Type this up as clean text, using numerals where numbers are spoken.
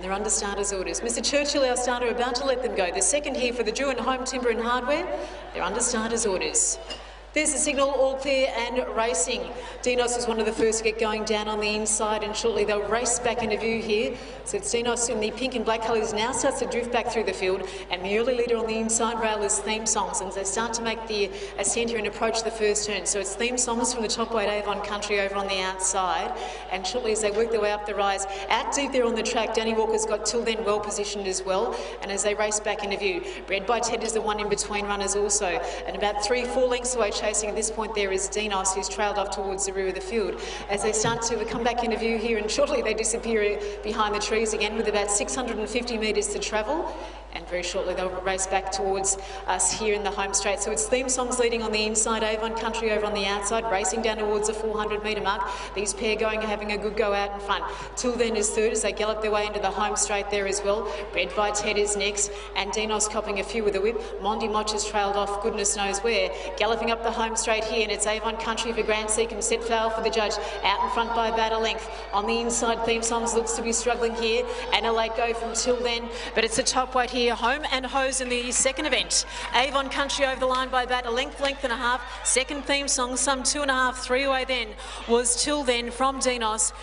and they're under starters orders. Mr Churchill, our starter, about to let them go. The second here for the Drouin Home Timber and Hardware. They're under starters orders. There's the signal, all clear and racing. Dinos was one of the first to get going down on the inside, and shortly they'll race back into view here. So it's Dinos in the pink and black colours now starts to drift back through the field, and the early leader on the inside rail is Theme Songs, and they start to make the ascent here and approach the first turn. So it's Theme Songs from the top weight Avon Country over on the outside, and shortly as they work their way up the rise, out deep there on the track, Danny Walker's got Till Then well positioned as well, and as they race back into view, Bred by Ted is the one in between runners also, and about 3-4 lengths away chasing at this point there is Dinos, who's trailed off towards the rear of the field. As they start to come back into view here, and shortly they disappear behind the trees again with about 650 metres to travel, and very shortly they'll race back towards us here in the home straight. So it's Theme Songs leading on the inside, Avon Country over on the outside, racing down towards the 400 metre mark. These pair having a good go out in front. Till Then is third as they gallop their way into the home straight there as well. Bred by Ted is next, and Dinos copping a few with a whip. Mondi Moch has trailed off goodness knows where. Galloping up the home straight here, and it's Avon Country for Grand Seek and set foul for the judge. Out in front by about a length. On the inside, Theme Songs looks to be struggling here, and a late go from Till Then, but it's a top weight here, Home and Hose in the second event. Avon Country over the line by about a length and a half. Second Theme Song, some 2.5, 3 away then was Till Then from Dinos.